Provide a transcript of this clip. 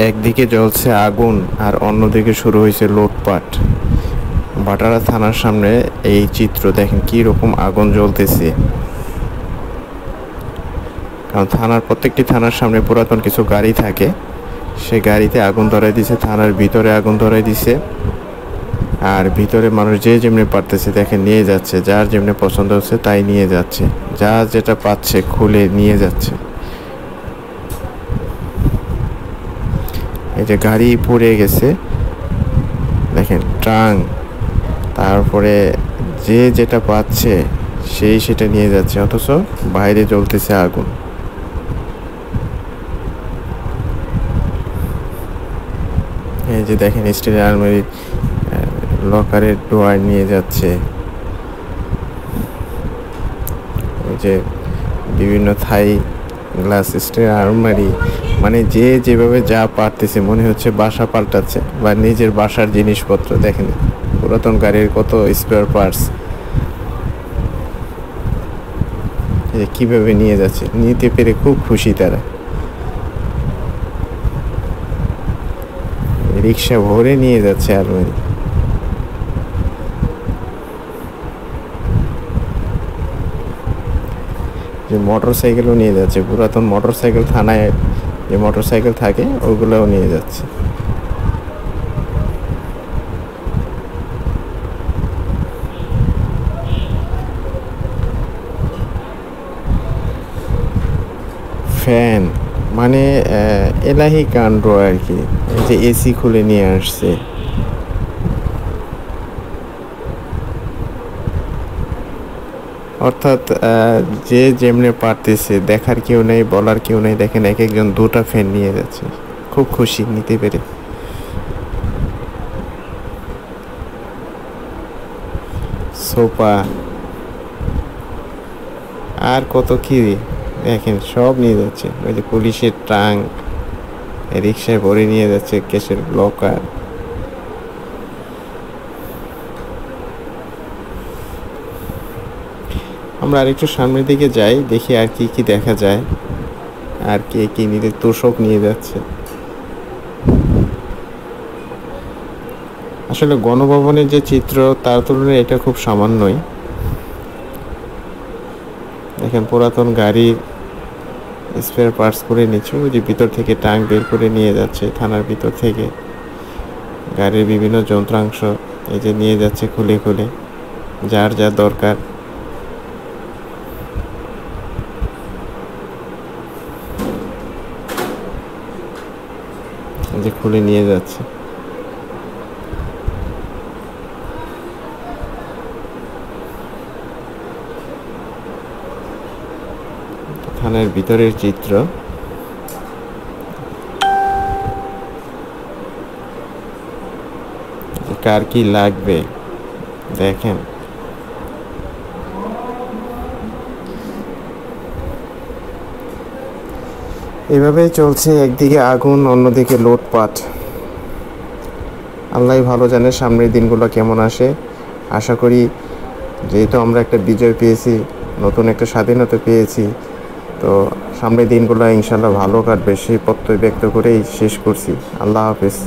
একদিকে জ্বলছে আগুন আর অন্যদিকে শুরু হয়েছে লুটপাট। ভাটারা থানার সামনে এই চিত্র দেখেন কি রকম আগুন জ্বলতেছে। কারণ প্রত্যেকটি থানার সামনে পুরাতন কিছু গাড়ি থাকে, সে গাড়িতে আগুন ধরাই দিছে, থানার ভিতরে আগুন ধরাই দিছে। আর ভিতরে মানুষ যে যেমনি পারতেছে দেখেন নিয়ে যাচ্ছে, যার যেমনি পছন্দ হচ্ছে তাই নিয়ে যাচ্ছে, যা যেটা পাচ্ছে খুলে নিয়ে যাচ্ছে। এই যে গাড়ি পুড়ে গেছে দেখেন, ট্রাঙ্ক, তারপরে যে যেটা পাচ্ছে সেই সেটা নিয়ে যাচ্ছে, অথচ বাইরে জ্বলতেছে আগুন। এই যে দেখেন স্টিলের আলমারি, লকারের ডোয়ার নিয়ে যাচ্ছে। ওই যে বিভিন্ন থাই গ্লাস, স্টিলের আলমারি, মানে যে যেভাবে যা পারতেছে মনে হচ্ছে বাসা পাল্টাচ্ছে বা নিজের বাসার জিনিসপত্র। দেখেন পুরাতন গাড়ির কত স্পেয়ার পার্টস কিভাবে নিয়ে যাচ্ছে, নিতে পেরে খুব খুশি তারা। রিক্সা ভরে নিয়ে যাচ্ছে আলমারি। যে মোটর সাইকেলও নিয়ে যাচ্ছে, পুরাতন মোটর সাইকেল, থানায় যে মোটর সাইকেল থাকে ওগুলোও নিয়ে যাচ্ছে। ফ্যান মানে এলাহি কাণ্ড আর কি। এই যে এসি খুলে নিয়ে আসছে। অর্থাৎ যে যেমনি পারতেছে, দেখার কেউ নেই, বলার কেউ নেই। দেখেন এক একজন দুটা ফ্যান নিয়ে যাচ্ছে, খুব খুশি নিতে পেরে। সোফা আর কত কি দেখেন সব নিয়ে যাচ্ছে। ওই যে পুলিশের ট্রাঙ্ক রিক্সায় ভরে নিয়ে যাচ্ছে, ক্যাশের লকার। আমরা আরেকটু সামনের দিকে যাই, দেখি আর কি কি দেখা যায়, আর কে কি নিয়ে তোষক নিয়ে যাচ্ছে। আসলে গণভবনের যে চিত্র তার তুলনায় এটা খুব সামান্যই। দেখেন পুরাতন গাড়ির স্পেয়ার পার্টস করে নিচ্ছে, ওই যে ভিতর থেকে ট্যাঙ্ক বের করে নিয়ে যাচ্ছে, থানার ভিতর থেকে গাড়ির বিভিন্ন যন্ত্রাংশ এই যে নিয়ে যাচ্ছে খুলে খুলে, যার যা দরকার। যে খুলে নিয়ে যাচ্ছে। থানার ভিতরের চিত্র। কার কি লাগবে দেখেন। এভাবেই চলছে, একদিকে আগুন অন্যদিকে লুটপাট। আল্লাহ ভালো জানে সামনের দিনগুলো কেমন আসে। আশা করি যেহেতু আমরা একটা বিজয় পেয়েছি, নতুন একটা স্বাধীনতা পেয়েছি, তো সামনের দিনগুলো ইনশাল্লাহ ভালো কাটবে সেই প্রত্যয় ব্যক্ত করেই শেষ করছি। আল্লাহ হাফেজ।